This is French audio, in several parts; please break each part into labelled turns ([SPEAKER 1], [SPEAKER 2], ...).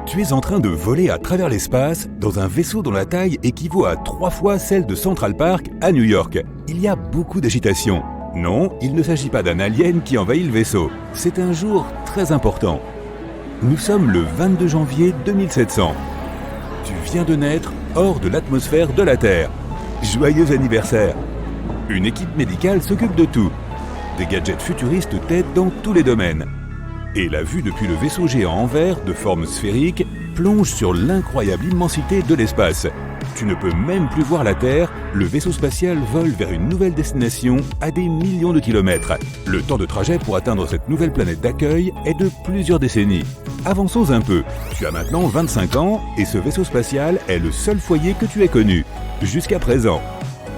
[SPEAKER 1] Tu es en train de voler à travers l'espace dans un vaisseau dont la taille équivaut à 3 fois celle de Central Park à New York. Il y a beaucoup d'agitation. Non, il ne s'agit pas d'un alien qui envahit le vaisseau. C'est un jour très important. Nous sommes le 22 janvier 2700. Tu viens de naître hors de l'atmosphère de la Terre. Joyeux anniversaire! Une équipe médicale s'occupe de tout. Des gadgets futuristes t'aident dans tous les domaines. Et la vue depuis le vaisseau géant en verre de forme sphérique plonge sur l'incroyable immensité de l'espace. Tu ne peux même plus voir la Terre, le vaisseau spatial vole vers une nouvelle destination à des millions de kilomètres. Le temps de trajet pour atteindre cette nouvelle planète d'accueil est de plusieurs décennies. Avançons un peu. Tu as maintenant 25 ans et ce vaisseau spatial est le seul foyer que tu aies connu, jusqu'à présent.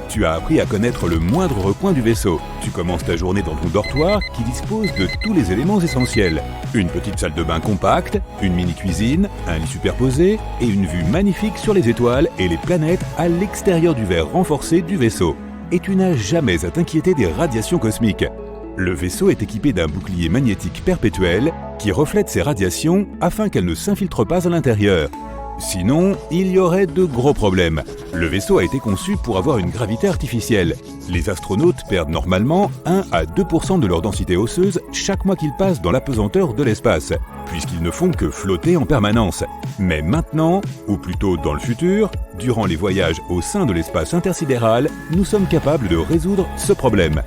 [SPEAKER 1] Tu as appris à connaître le moindre recoin du vaisseau. Tu commences ta journée dans ton dortoir qui dispose de tous les éléments essentiels. Une petite salle de bain compacte, une mini-cuisine, un lit superposé et une vue magnifique sur les étoiles et les planètes à l'extérieur du verre renforcé du vaisseau. Et tu n'as jamais à t'inquiéter des radiations cosmiques. Le vaisseau est équipé d'un bouclier magnétique perpétuel qui reflète ces radiations afin qu'elles ne s'infiltrent pas à l'intérieur. Sinon, il y aurait de gros problèmes. Le vaisseau a été conçu pour avoir une gravité artificielle. Les astronautes perdent normalement 1 à 2% de leur densité osseuse chaque mois qu'ils passent dans l'apesanteur de l'espace, puisqu'ils ne font que flotter en permanence. Mais maintenant, ou plutôt dans le futur, durant les voyages au sein de l'espace intersidéral, nous sommes capables de résoudre ce problème.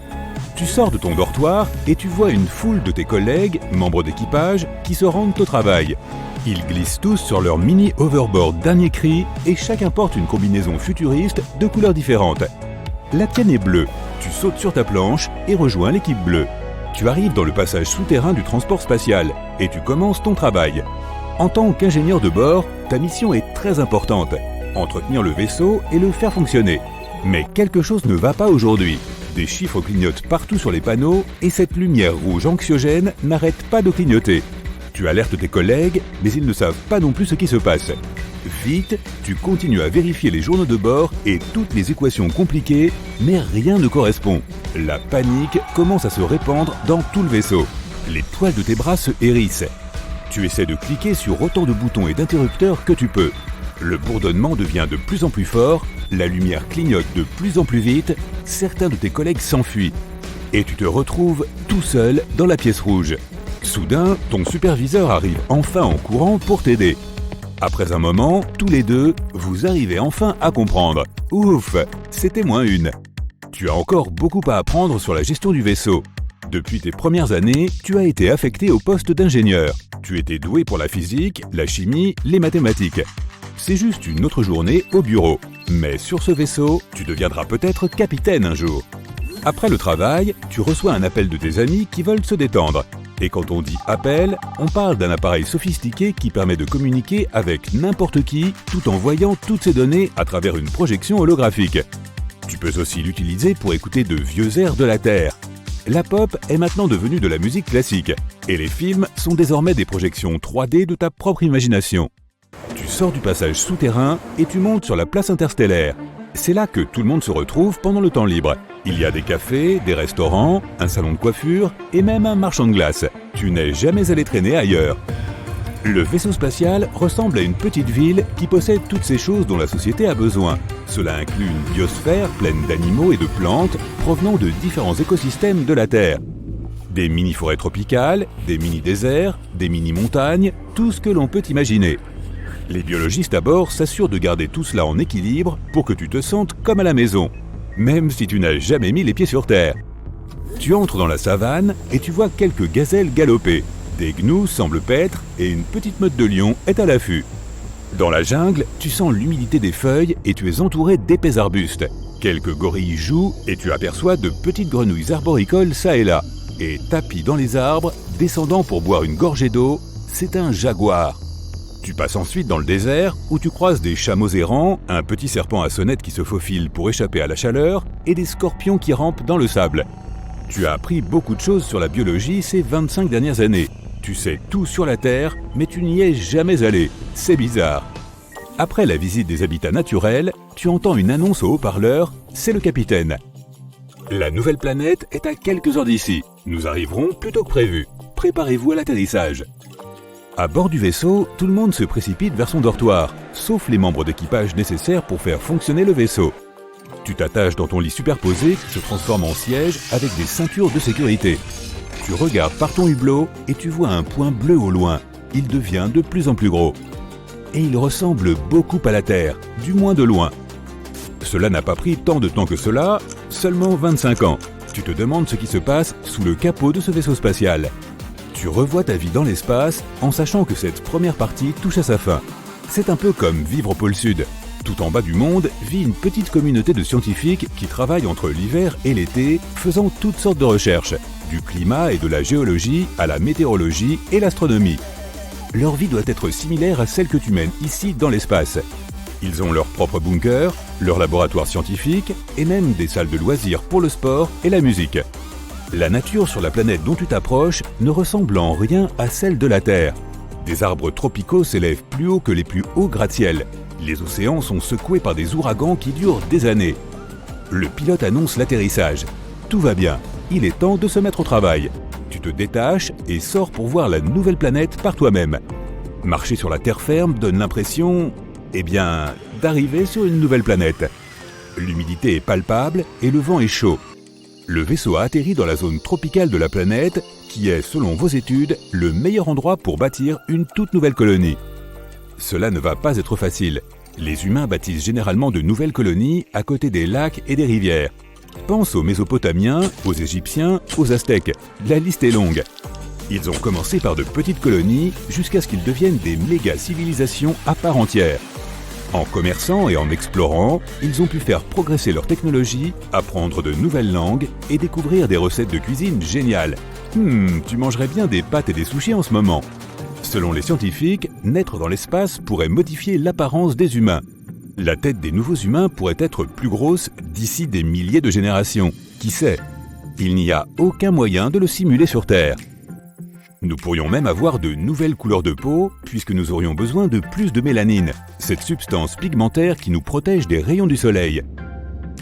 [SPEAKER 1] Tu sors de ton dortoir et tu vois une foule de tes collègues, membres d'équipage, qui se rendent au travail. Ils glissent tous sur leur mini hoverboard dernier cri et chacun porte une combinaison futuriste de couleurs différentes. La tienne est bleue. Tu sautes sur ta planche et rejoins l'équipe bleue. Tu arrives dans le passage souterrain du transport spatial et tu commences ton travail. En tant qu'ingénieur de bord, ta mission est très importante. Entretenir le vaisseau et le faire fonctionner. Mais quelque chose ne va pas aujourd'hui. Des chiffres clignotent partout sur les panneaux et cette lumière rouge anxiogène n'arrête pas de clignoter. Tu alertes tes collègues, mais ils ne savent pas non plus ce qui se passe. Vite, tu continues à vérifier les journaux de bord et toutes les équations compliquées, mais rien ne correspond. La panique commence à se répandre dans tout le vaisseau. Les poils de tes bras se hérissent. Tu essaies de cliquer sur autant de boutons et d'interrupteurs que tu peux. Le bourdonnement devient de plus en plus fort, la lumière clignote de plus en plus vite, certains de tes collègues s'enfuient. Et tu te retrouves tout seul dans la pièce rouge. Soudain, ton superviseur arrive enfin en courant pour t'aider. Après un moment, tous les deux, vous arrivez enfin à comprendre. Ouf, c'était -1. Tu as encore beaucoup à apprendre sur la gestion du vaisseau. Depuis tes premières années, tu as été affecté au poste d'ingénieur. Tu étais doué pour la physique, la chimie, les mathématiques. C'est juste une autre journée au bureau. Mais sur ce vaisseau, tu deviendras peut-être capitaine un jour. Après le travail, tu reçois un appel de tes amis qui veulent se détendre. Et quand on dit appel, on parle d'un appareil sophistiqué qui permet de communiquer avec n'importe qui tout en voyant toutes ces données à travers une projection holographique. Tu peux aussi l'utiliser pour écouter de vieux airs de la Terre. La pop est maintenant devenue de la musique classique et les films sont désormais des projections 3D de ta propre imagination. Tu sors du passage souterrain et tu montes sur la place interstellaire. C'est là que tout le monde se retrouve pendant le temps libre. Il y a des cafés, des restaurants, un salon de coiffure et même un marchand de glace. Tu n'es jamais allé traîner ailleurs. Le vaisseau spatial ressemble à une petite ville qui possède toutes ces choses dont la société a besoin. Cela inclut une biosphère pleine d'animaux et de plantes provenant de différents écosystèmes de la Terre. Des mini-forêts tropicales, des mini-déserts, des mini-montagnes, tout ce que l'on peut imaginer. Les biologistes à bord s'assurent de garder tout cela en équilibre pour que tu te sentes comme à la maison, même si tu n'as jamais mis les pieds sur Terre. Tu entres dans la savane et tu vois quelques gazelles galoper. Des gnous semblent paître et une petite meute de lions est à l'affût. Dans la jungle, tu sens l'humidité des feuilles et tu es entouré d'épais arbustes. Quelques gorilles jouent et tu aperçois de petites grenouilles arboricoles ça et là. Et tapis dans les arbres, descendant pour boire une gorgée d'eau, c'est un jaguar. Tu passes ensuite dans le désert où tu croises des chameaux errants, un petit serpent à sonnette qui se faufile pour échapper à la chaleur et des scorpions qui rampent dans le sable. Tu as appris beaucoup de choses sur la biologie ces 25 dernières années. Tu sais tout sur la Terre, mais tu n'y es jamais allé. C'est bizarre. Après la visite des habitats naturels, tu entends une annonce au haut-parleur, c'est le capitaine. La nouvelle planète est à quelques heures d'ici. Nous arriverons plus tôt que prévu. Préparez-vous à l'atterrissage. À bord du vaisseau, tout le monde se précipite vers son dortoir, sauf les membres d'équipage nécessaires pour faire fonctionner le vaisseau. Tu t'attaches dans ton lit superposé qui se transforme en siège avec des ceintures de sécurité. Tu regardes par ton hublot et tu vois un point bleu au loin. Il devient de plus en plus gros. Et il ressemble beaucoup à la Terre, du moins de loin. Cela n'a pas pris tant de temps que cela, seulement 25 ans. Tu te demandes ce qui se passe sous le capot de ce vaisseau spatial. Tu revois ta vie dans l'espace en sachant que cette première partie touche à sa fin. C'est un peu comme vivre au pôle Sud. Tout en bas du monde vit une petite communauté de scientifiques qui travaillent entre l'hiver et l'été, faisant toutes sortes de recherches, du climat et de la géologie à la météorologie et l'astronomie. Leur vie doit être similaire à celle que tu mènes ici dans l'espace. Ils ont leur propre bunker, leur laboratoire scientifique et même des salles de loisirs pour le sport et la musique. La nature sur la planète dont tu t'approches ne ressemble en rien à celle de la Terre. Des arbres tropicaux s'élèvent plus haut que les plus hauts gratte-ciel. Les océans sont secoués par des ouragans qui durent des années. Le pilote annonce l'atterrissage. Tout va bien, il est temps de se mettre au travail. Tu te détaches et sors pour voir la nouvelle planète par toi-même. Marcher sur la terre ferme donne l'impression, d'arriver sur une nouvelle planète. L'humidité est palpable et le vent est chaud. Le vaisseau a atterri dans la zone tropicale de la planète, qui est, selon vos études, le meilleur endroit pour bâtir une toute nouvelle colonie. Cela ne va pas être facile. Les humains bâtissent généralement de nouvelles colonies à côté des lacs et des rivières. Pense aux Mésopotamiens, aux Égyptiens, aux Aztèques. La liste est longue. Ils ont commencé par de petites colonies jusqu'à ce qu'ils deviennent des méga-civilisations à part entière. En commerçant et en explorant, ils ont pu faire progresser leur technologie, apprendre de nouvelles langues et découvrir des recettes de cuisine géniales. Tu mangerais bien des pâtes et des sushis en ce moment. Selon les scientifiques, naître dans l'espace pourrait modifier l'apparence des humains. La tête des nouveaux humains pourrait être plus grosse d'ici des milliers de générations. Qui sait? Il n'y a aucun moyen de le simuler sur Terre. Nous pourrions même avoir de nouvelles couleurs de peau, puisque nous aurions besoin de plus de mélanine, cette substance pigmentaire qui nous protège des rayons du soleil.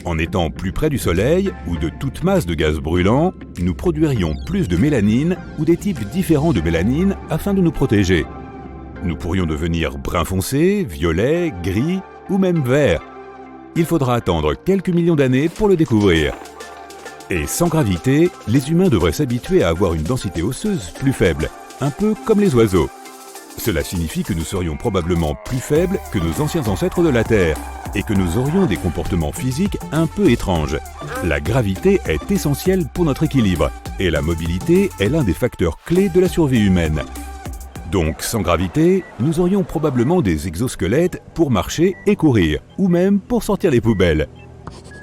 [SPEAKER 1] En étant plus près du soleil, ou de toute masse de gaz brûlant, nous produirions plus de mélanine ou des types différents de mélanine afin de nous protéger. Nous pourrions devenir brun foncé, violet, gris ou même vert. Il faudra attendre quelques millions d'années pour le découvrir. Et sans gravité, les humains devraient s'habituer à avoir une densité osseuse plus faible, un peu comme les oiseaux. Cela signifie que nous serions probablement plus faibles que nos anciens ancêtres de la Terre, et que nous aurions des comportements physiques un peu étranges. La gravité est essentielle pour notre équilibre, et la mobilité est l'un des facteurs clés de la survie humaine. Donc, sans gravité, nous aurions probablement des exosquelettes pour marcher et courir, ou même pour sortir les poubelles.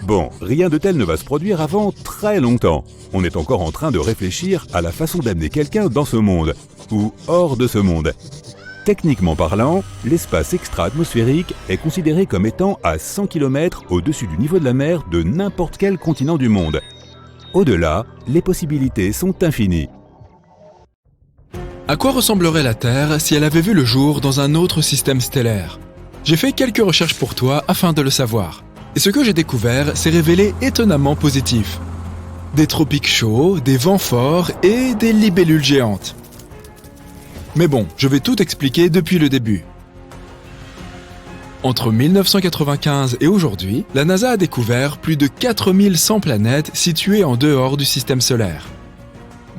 [SPEAKER 1] Bon, rien de tel ne va se produire avant très longtemps. On est encore en train de réfléchir à la façon d'amener quelqu'un dans ce monde, ou hors de ce monde. Techniquement parlant, l'espace extra-atmosphérique est considéré comme étant à 100 km au-dessus du niveau de la mer de n'importe quel continent du monde. Au-delà, les possibilités sont infinies.
[SPEAKER 2] À quoi ressemblerait la Terre si elle avait vu le jour dans un autre système stellaire? J'ai fait quelques recherches pour toi afin de le savoir. Et ce que j'ai découvert s'est révélé étonnamment positif. Des tropiques chauds, des vents forts et des libellules géantes. Mais bon, je vais tout expliquer depuis le début. Entre 1995 et aujourd'hui, la NASA a découvert plus de 4100 planètes situées en dehors du système solaire.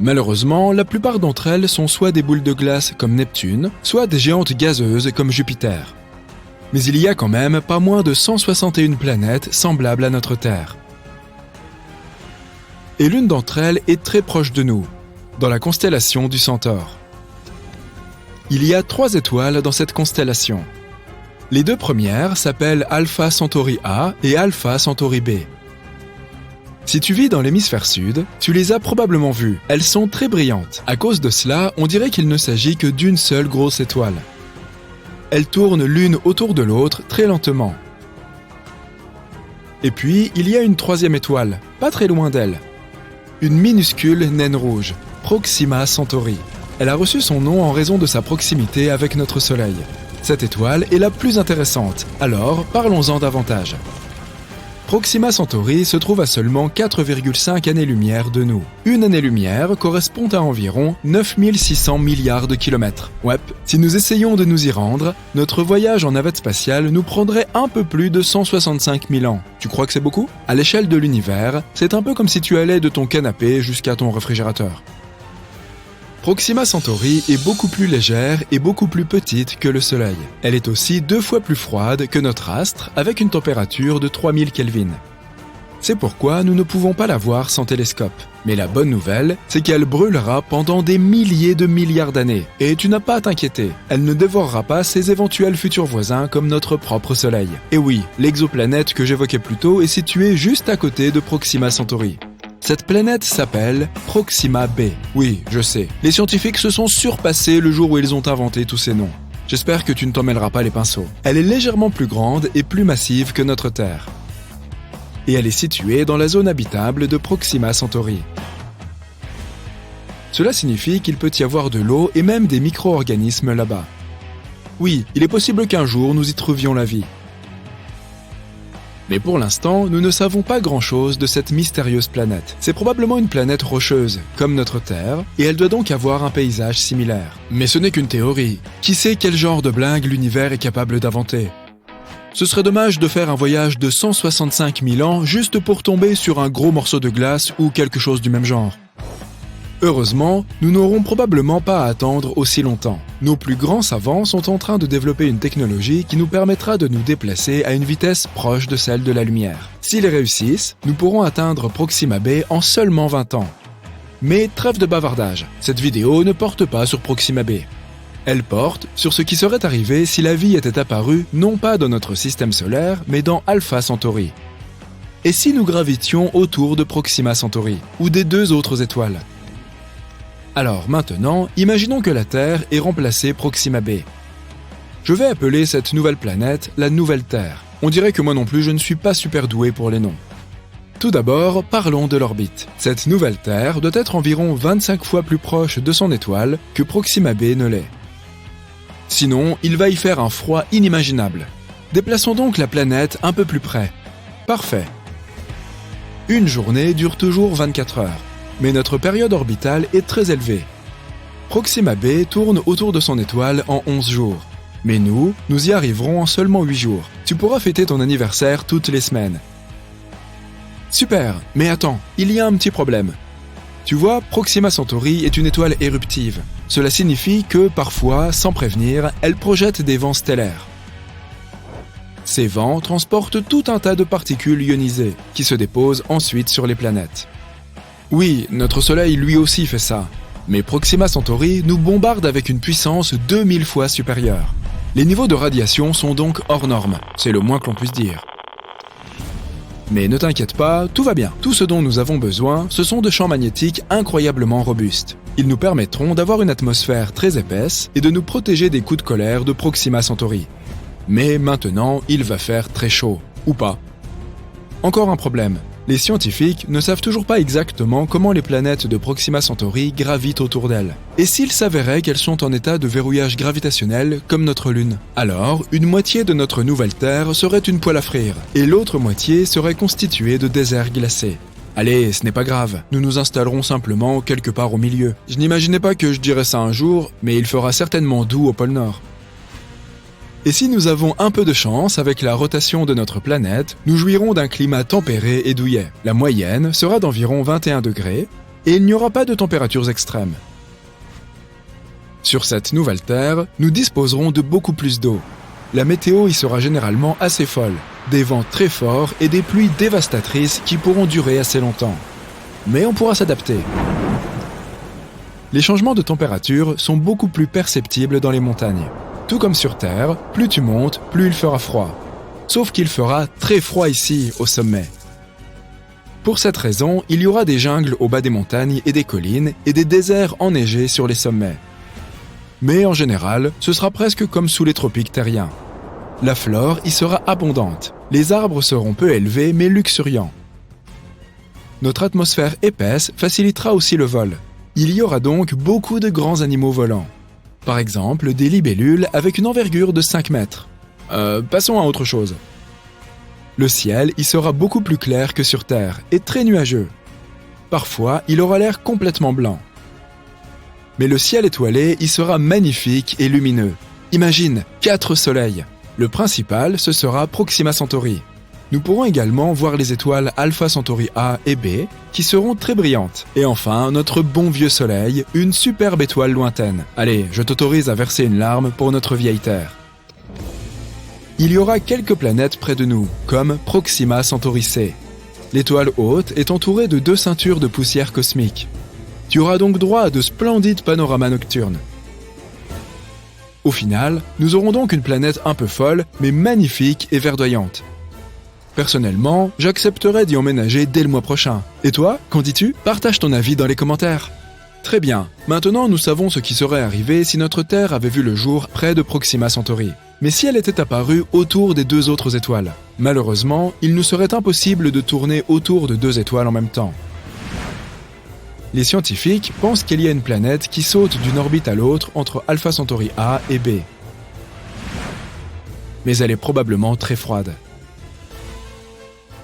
[SPEAKER 2] Malheureusement, la plupart d'entre elles sont soit des boules de glace comme Neptune, soit des géantes gazeuses comme Jupiter. Mais il y a quand même pas moins de 161 planètes semblables à notre Terre. Et l'une d'entre elles est très proche de nous, dans la constellation du Centaure. Il y a 3 étoiles dans cette constellation. Les 2 premières s'appellent Alpha Centauri A et Alpha Centauri B. Si tu vis dans l'hémisphère sud, tu les as probablement vues. Elles sont très brillantes. À cause de cela, on dirait qu'il ne s'agit que d'une seule grosse étoile. Elles tournent l'une autour de l'autre très lentement. Et puis, il y a une 3e étoile, pas très loin d'elle. Une minuscule naine rouge, Proxima Centauri. Elle a reçu son nom en raison de sa proximité avec notre Soleil. Cette étoile est la plus intéressante, alors parlons-en davantage. Proxima Centauri se trouve à seulement 4,5 années-lumière de nous. Une année-lumière correspond à environ 9600 milliards de kilomètres. Ouais, si nous essayons de nous y rendre, notre voyage en navette spatiale nous prendrait un peu plus de 165 000 ans. Tu crois que c'est beaucoup? À l'échelle de l'univers, c'est un peu comme si tu allais de ton canapé jusqu'à ton réfrigérateur. Proxima Centauri est beaucoup plus légère et beaucoup plus petite que le Soleil. Elle est aussi 2 fois plus froide que notre astre, avec une température de 3000 Kelvin. C'est pourquoi nous ne pouvons pas la voir sans télescope. Mais la bonne nouvelle, c'est qu'elle brûlera pendant des milliers de milliards d'années. Et tu n'as pas à t'inquiéter, elle ne dévorera pas ses éventuels futurs voisins comme notre propre Soleil. Et oui, l'exoplanète que j'évoquais plus tôt est située juste à côté de Proxima Centauri. Cette planète s'appelle Proxima b. Oui, je sais, les scientifiques se sont surpassés le jour où ils ont inventé tous ces noms. J'espère que tu ne t'en mêleras pas les pinceaux. Elle est légèrement plus grande et plus massive que notre Terre. Et elle est située dans la zone habitable de Proxima Centauri. Cela signifie qu'il peut y avoir de l'eau et même des micro-organismes là-bas. Oui, il est possible qu'un jour nous y trouvions la vie. Mais pour l'instant, nous ne savons pas grand-chose de cette mystérieuse planète. C'est probablement une planète rocheuse, comme notre Terre, et elle doit donc avoir un paysage similaire. Mais ce n'est qu'une théorie. Qui sait quel genre de blingue l'univers est capable d'inventer? Ce serait dommage de faire un voyage de 165 000 ans juste pour tomber sur un gros morceau de glace ou quelque chose du même genre. Heureusement, nous n'aurons probablement pas à attendre aussi longtemps. Nos plus grands savants sont en train de développer une technologie qui nous permettra de nous déplacer à une vitesse proche de celle de la lumière. S'ils réussissent, nous pourrons atteindre Proxima b en seulement 20 ans. Mais trêve de bavardage, cette vidéo ne porte pas sur Proxima b. Elle porte sur ce qui serait arrivé si la vie était apparue non pas dans notre système solaire, mais dans Alpha Centauri. Et si nous gravitions autour de Proxima Centauri, ou des 2 autres étoiles? Alors maintenant, imaginons que la Terre ait remplacé Proxima b. Je vais appeler cette nouvelle planète la Nouvelle Terre. On dirait que moi non plus je ne suis pas super doué pour les noms. Tout d'abord, parlons de l'orbite. Cette nouvelle Terre doit être environ 25 fois plus proche de son étoile que Proxima b ne l'est. Sinon, il va y faire un froid inimaginable. Déplaçons donc la planète un peu plus près. Parfait. Une journée dure toujours 24 heures. Mais notre période orbitale est très élevée. Proxima b tourne autour de son étoile en 11 jours. Mais nous y arriverons en seulement 8 jours. Tu pourras fêter ton anniversaire toutes les semaines. Super, mais attends, il y a un petit problème. Tu vois, Proxima Centauri est une étoile éruptive. Cela signifie que, parfois, sans prévenir, elle projette des vents stellaires. Ces vents transportent tout un tas de particules ionisées, qui se déposent ensuite sur les planètes. Oui, notre Soleil lui aussi fait ça. Mais Proxima Centauri nous bombarde avec une puissance 2000 fois supérieure. Les niveaux de radiation sont donc hors normes, c'est le moins que l'on puisse dire. Mais ne t'inquiète pas, tout va bien. Tout ce dont nous avons besoin, ce sont de champs magnétiques incroyablement robustes. Ils nous permettront d'avoir une atmosphère très épaisse et de nous protéger des coups de colère de Proxima Centauri. Mais maintenant, il va faire très chaud. Ou pas. Encore un problème. Les scientifiques ne savent toujours pas exactement comment les planètes de Proxima Centauri gravitent autour d'elle. Et s'il s'avérait qu'elles sont en état de verrouillage gravitationnel comme notre Lune? Alors, une moitié de notre nouvelle Terre serait une poêle à frire, et l'autre moitié serait constituée de déserts glacés. Allez, ce n'est pas grave, nous nous installerons simplement quelque part au milieu. Je n'imaginais pas que je dirais ça un jour, mais il fera certainement doux au pôle Nord. Et si nous avons un peu de chance avec la rotation de notre planète, nous jouirons d'un climat tempéré et douillet. La moyenne sera d'environ 21 degrés et il n'y aura pas de températures extrêmes. Sur cette nouvelle Terre, nous disposerons de beaucoup plus d'eau. La météo y sera généralement assez folle, des vents très forts et des pluies dévastatrices qui pourront durer assez longtemps. Mais on pourra s'adapter. Les changements de température sont beaucoup plus perceptibles dans les montagnes. Tout comme sur Terre, plus tu montes, plus il fera froid. Sauf qu'il fera très froid ici, au sommet. Pour cette raison, il y aura des jungles au bas des montagnes et des collines et des déserts enneigés sur les sommets. Mais en général, ce sera presque comme sous les tropiques terriens. La flore y sera abondante. Les arbres seront peu élevés mais luxuriants. Notre atmosphère épaisse facilitera aussi le vol. Il y aura donc beaucoup de grands animaux volants. Par exemple, des libellules avec une envergure de 5 mètres. Passons à autre chose. Le ciel y sera beaucoup plus clair que sur Terre et très nuageux. Parfois, il aura l'air complètement blanc. Mais le ciel étoilé y sera magnifique et lumineux. Imagine 4 soleils. Le principal, ce sera Proxima Centauri. Nous pourrons également voir les étoiles Alpha Centauri A et B qui seront très brillantes. Et enfin, notre bon vieux soleil, une superbe étoile lointaine. Allez, je t'autorise à verser une larme pour notre vieille Terre. Il y aura quelques planètes près de nous, comme Proxima Centauri C. L'étoile haute est entourée de 2 ceintures de poussière cosmique. Tu auras donc droit à de splendides panoramas nocturnes. Au final, nous aurons donc une planète un peu folle, mais magnifique et verdoyante. Personnellement, j'accepterais d'y emménager dès le mois prochain. Et toi, qu'en dis-tu ? Partage ton avis dans les commentaires. Très bien, maintenant nous savons ce qui serait arrivé si notre Terre avait vu le jour près de Proxima Centauri. Mais si elle était apparue autour des 2 autres étoiles ? Malheureusement, il nous serait impossible de tourner autour de 2 étoiles en même temps. Les scientifiques pensent qu'il y a une planète qui saute d'une orbite à l'autre entre Alpha Centauri A et B. Mais elle est probablement très froide.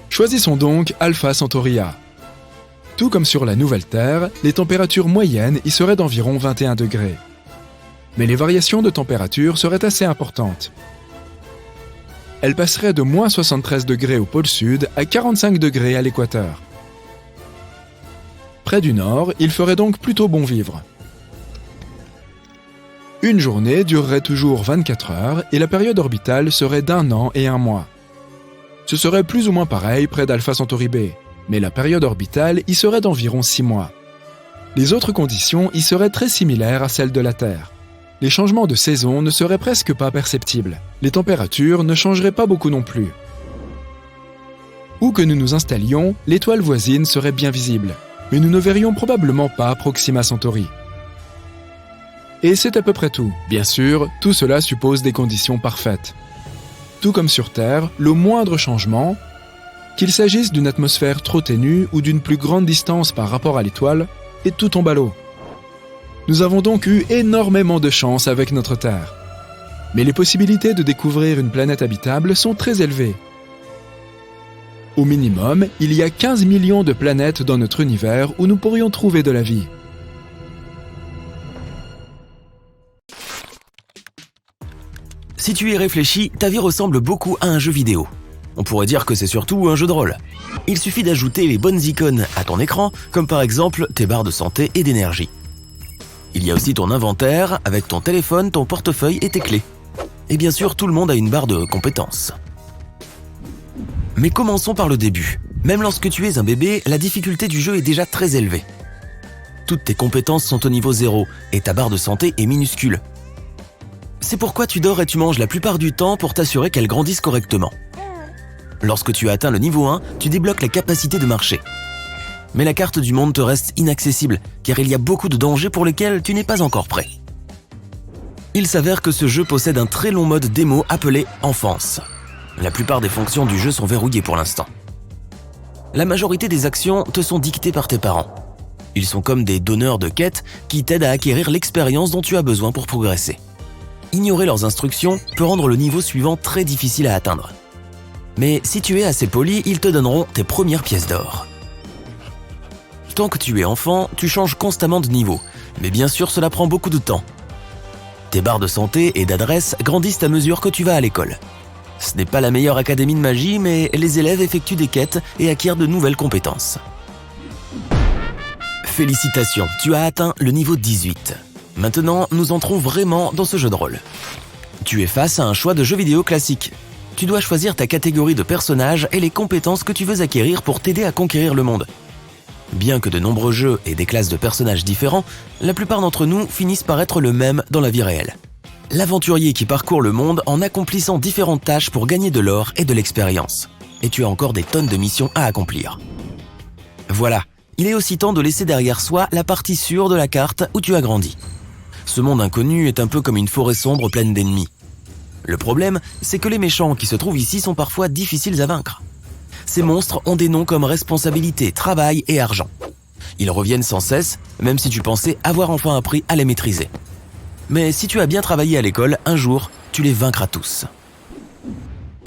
[SPEAKER 2] Choisissons donc Alpha Centauri A. Tout comme sur la nouvelle Terre, les températures moyennes y seraient d'environ 21 degrés. Mais les variations de température seraient assez importantes. Elles passeraient de moins 73 degrés au pôle sud à 45 degrés à l'équateur. Près du nord, il ferait donc plutôt bon vivre. Une journée durerait toujours 24 heures et la période orbitale serait d'1 an et 1 mois. Ce serait plus ou moins pareil près d'Alpha Centauri B, mais la période orbitale y serait d'environ 6 mois. Les autres conditions y seraient très similaires à celles de la Terre. Les changements de saison ne seraient presque pas perceptibles. Les températures ne changeraient pas beaucoup non plus. Où que nous nous installions, l'étoile voisine serait bien visible, mais nous ne verrions probablement pas Proxima Centauri. Et c'est à peu près tout. Bien sûr, tout cela suppose des conditions parfaites. Tout comme sur Terre, le moindre changement, qu'il s'agisse d'une atmosphère trop ténue ou d'une plus grande distance par rapport à l'étoile, et tout tombe à l'eau. Nous avons donc eu énormément de chance avec notre Terre. Mais les possibilités de découvrir une planète habitable sont très élevées. Au minimum, il y a 15 millions de planètes dans notre univers où nous pourrions trouver de la vie.
[SPEAKER 3] Si tu y réfléchis, ta vie ressemble beaucoup à un jeu vidéo. On pourrait dire que c'est surtout un jeu de rôle. Il suffit d'ajouter les bonnes icônes à ton écran, comme par exemple tes barres de santé et d'énergie. Il y a aussi ton inventaire, avec ton téléphone, ton portefeuille et tes clés. Et bien sûr, tout le monde a une barre de compétences. Mais commençons par le début. Même lorsque tu es un bébé, la difficulté du jeu est déjà très élevée. Toutes tes compétences sont au niveau 0 et ta barre de santé est minuscule. C'est pourquoi tu dors et tu manges la plupart du temps pour t'assurer qu'elle grandisse correctement. Lorsque tu as atteint le niveau 1, tu débloques la capacité de marcher. Mais la carte du monde te reste inaccessible, car il y a beaucoup de dangers pour lesquels tu n'es pas encore prêt. Il s'avère que ce jeu possède un très long mode démo appelé « Enfance ». La plupart des fonctions du jeu sont verrouillées pour l'instant. La majorité des actions te sont dictées par tes parents. Ils sont comme des donneurs de quêtes qui t'aident à acquérir l'expérience dont tu as besoin pour progresser. Ignorer leurs instructions peut rendre le niveau suivant très difficile à atteindre. Mais si tu es assez poli, ils te donneront tes premières pièces d'or. Tant que tu es enfant, tu changes constamment de niveau, mais bien sûr cela prend beaucoup de temps. Tes barres de santé et d'adresse grandissent à mesure que tu vas à l'école. Ce n'est pas la meilleure académie de magie, mais les élèves effectuent des quêtes et acquièrent de nouvelles compétences. Félicitations, tu as atteint le niveau 18. Maintenant, nous entrons vraiment dans ce jeu de rôle. Tu es face à un choix de jeu vidéo classique. Tu dois choisir ta catégorie de personnage et les compétences que tu veux acquérir pour t'aider à conquérir le monde. Bien que de nombreux jeux aient des classes de personnages différents, la plupart d'entre nous finissent par être le même dans la vie réelle. L'aventurier qui parcourt le monde en accomplissant différentes tâches pour gagner de l'or et de l'expérience. Et tu as encore des tonnes de missions à accomplir. Voilà, il est aussi temps de laisser derrière soi la partie sûre de la carte où tu as grandi. Ce monde inconnu est un peu comme une forêt sombre pleine d'ennemis. Le problème, c'est que les méchants qui se trouvent ici sont parfois difficiles à vaincre. Ces monstres ont des noms comme responsabilité, travail et argent. Ils reviennent sans cesse, même si tu pensais avoir enfin appris à les maîtriser. Mais si tu as bien travaillé à l'école, un jour, tu les vaincras tous.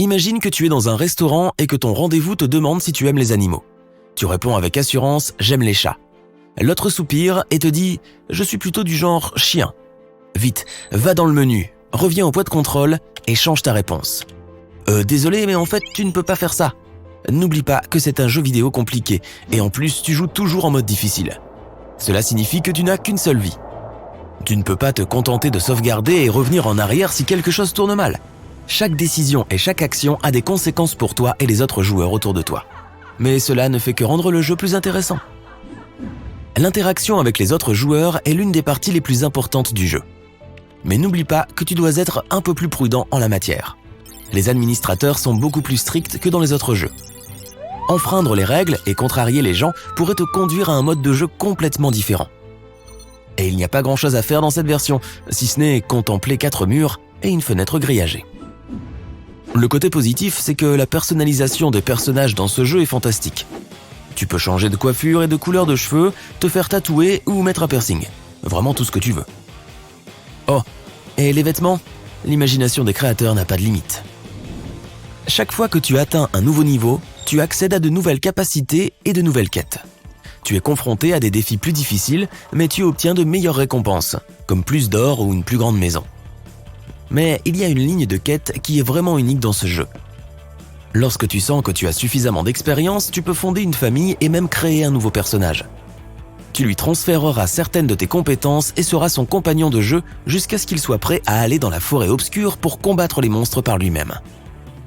[SPEAKER 3] Imagine que tu es dans un restaurant et que ton rendez-vous te demande si tu aimes les animaux. Tu réponds avec assurance « J'aime les chats ». L'autre soupire et te dit « Je suis plutôt du genre chien ». Vite, va dans le menu, reviens au point de contrôle et change ta réponse. Désolé, mais en fait, tu ne peux pas faire ça. N'oublie pas que c'est un jeu vidéo compliqué et en plus, tu joues toujours en mode difficile. Cela signifie que tu n'as qu'une seule vie. Tu ne peux pas te contenter de sauvegarder et revenir en arrière si quelque chose tourne mal. Chaque décision et chaque action a des conséquences pour toi et les autres joueurs autour de toi. Mais cela ne fait que rendre le jeu plus intéressant. L'interaction avec les autres joueurs est l'une des parties les plus importantes du jeu. Mais n'oublie pas que tu dois être un peu plus prudent en la matière. Les administrateurs sont beaucoup plus stricts que dans les autres jeux. Enfreindre les règles et contrarier les gens pourrait te conduire à un mode de jeu complètement différent. Et il n'y a pas grand-chose à faire dans cette version, si ce n'est contempler 4 murs et une fenêtre grillagée. Le côté positif, c'est que la personnalisation des personnages dans ce jeu est fantastique. Tu peux changer de coiffure et de couleur de cheveux, te faire tatouer ou mettre un piercing. Vraiment tout ce que tu veux. Oh, et les vêtements ? L'imagination des créateurs n'a pas de limite. Chaque fois que tu atteins un nouveau niveau, tu accèdes à de nouvelles capacités et de nouvelles quêtes. Tu es confronté à des défis plus difficiles, mais tu obtiens de meilleures récompenses, comme plus d'or ou une plus grande maison. Mais il y a une ligne de quête qui est vraiment unique dans ce jeu. Lorsque tu sens que tu as suffisamment d'expérience, tu peux fonder une famille et même créer un nouveau personnage. Tu lui transféreras certaines de tes compétences et seras son compagnon de jeu jusqu'à ce qu'il soit prêt à aller dans la forêt obscure pour combattre les monstres par lui-même.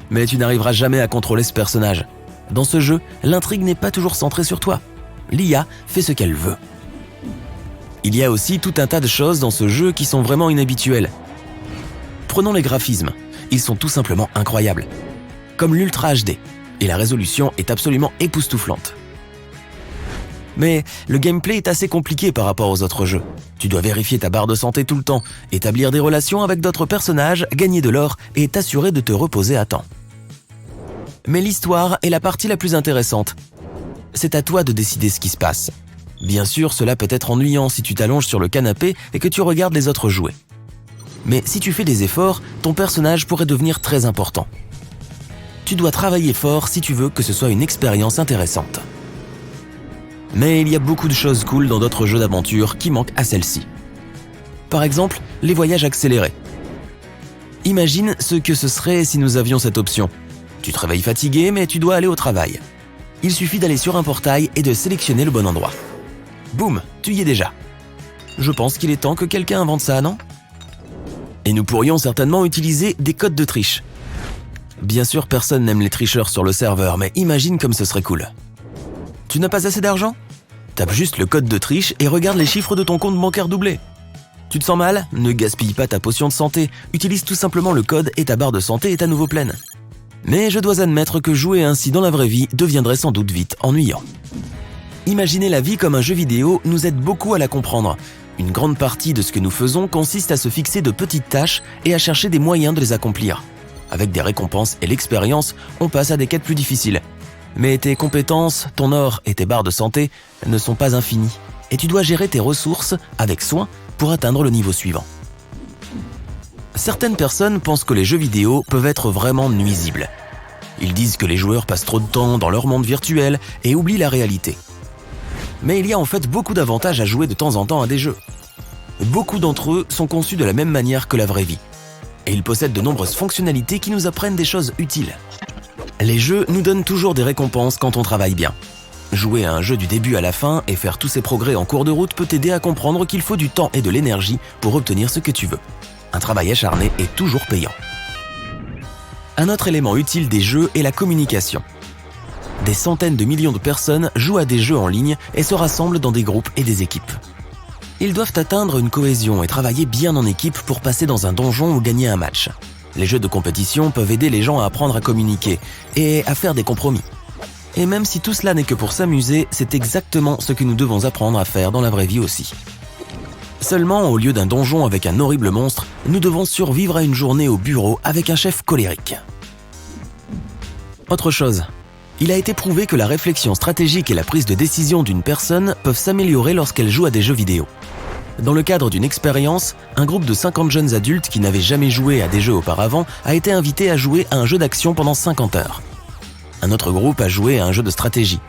[SPEAKER 3] Mais tu n'arriveras jamais à contrôler ce personnage. Dans ce jeu, l'intrigue n'est pas toujours centrée sur toi. L'IA fait ce qu'elle veut. Il y a aussi tout un tas de choses dans ce jeu qui sont vraiment inhabituelles. Prenons les graphismes, ils sont tout simplement incroyables. Comme l'Ultra HD, et la résolution est absolument époustouflante. Mais le gameplay est assez compliqué par rapport aux autres jeux. Tu dois vérifier ta barre de santé tout le temps, établir des relations avec d'autres personnages, gagner de l'or et t'assurer de te reposer à temps. Mais l'histoire est la partie la plus intéressante. C'est à toi de décider ce qui se passe. Bien sûr, cela peut être ennuyant si tu t'allonges sur le canapé et que tu regardes les autres jouer. Mais si tu fais des efforts, ton personnage pourrait devenir très important. Tu dois travailler fort si tu veux que ce soit une expérience intéressante. Mais il y a beaucoup de choses cool dans d'autres jeux d'aventure qui manquent à celle-ci. Par exemple, les voyages accélérés. Imagine ce que ce serait si nous avions cette option. Tu te réveilles fatigué, mais tu dois aller au travail. Il suffit d'aller sur un portail et de sélectionner le bon endroit. Boum, tu y es déjà. Je pense qu'il est temps que quelqu'un invente ça, non ? Et nous pourrions certainement utiliser des codes de triche. Bien sûr, personne n'aime les tricheurs sur le serveur, mais imagine comme ce serait cool. Tu n'as pas assez d'argent ? Tape juste le code de triche et regarde les chiffres de ton compte bancaire doublé. Tu te sens mal ? Ne gaspille pas ta potion de santé, utilise tout simplement le code et ta barre de santé est à nouveau pleine. Mais je dois admettre que jouer ainsi dans la vraie vie deviendrait sans doute vite ennuyant. Imaginer la vie comme un jeu vidéo nous aide beaucoup à la comprendre. Une grande partie de ce que nous faisons consiste à se fixer de petites tâches et à chercher des moyens de les accomplir. Avec des récompenses et l'expérience, on passe à des quêtes plus difficiles. Mais tes compétences, ton or et tes barres de santé ne sont pas infinies, et tu dois gérer tes ressources avec soin pour atteindre le niveau suivant. Certaines personnes pensent que les jeux vidéo peuvent être vraiment nuisibles. Ils disent que les joueurs passent trop de temps dans leur monde virtuel et oublient la réalité. Mais il y a en fait beaucoup d'avantages à jouer de temps en temps à des jeux. Beaucoup d'entre eux sont conçus de la même manière que la vraie vie. Et ils possèdent de nombreuses fonctionnalités qui nous apprennent des choses utiles. Les jeux nous donnent toujours des récompenses quand on travaille bien. Jouer à un jeu du début à la fin et faire tous ses progrès en cours de route peut t'aider à comprendre qu'il faut du temps et de l'énergie pour obtenir ce que tu veux. Un travail acharné est toujours payant. Un autre élément utile des jeux est la communication. Des centaines de millions de personnes jouent à des jeux en ligne et se rassemblent dans des groupes et des équipes. Ils doivent atteindre une cohésion et travailler bien en équipe pour passer dans un donjon ou gagner un match. Les jeux de compétition peuvent aider les gens à apprendre à communiquer et à faire des compromis. Et même si tout cela n'est que pour s'amuser, c'est exactement ce que nous devons apprendre à faire dans la vraie vie aussi. Seulement, au lieu d'un donjon avec un horrible monstre, nous devons survivre à une journée au bureau avec un chef colérique. Autre chose, il a été prouvé que la réflexion stratégique et la prise de décision d'une personne peuvent s'améliorer lorsqu'elle joue à des jeux vidéo. Dans le cadre d'une expérience, un groupe de 50 jeunes adultes qui n'avaient jamais joué à des jeux auparavant a été invité à jouer à un jeu d'action pendant 50 heures. Un autre groupe a joué à un jeu de stratégie.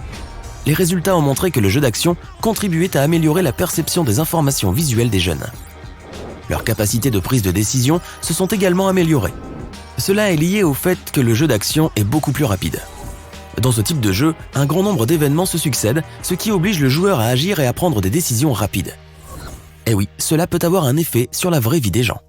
[SPEAKER 3] Les résultats ont montré que le jeu d'action contribuait à améliorer la perception des informations visuelles des jeunes. Leurs capacités de prise de décision se sont également améliorées. Cela est lié au fait que le jeu d'action est beaucoup plus rapide. Dans ce type de jeu, un grand nombre d'événements se succèdent, ce qui oblige le joueur à agir et à prendre des décisions rapides. Et oui, cela peut avoir un effet sur la vraie vie des gens.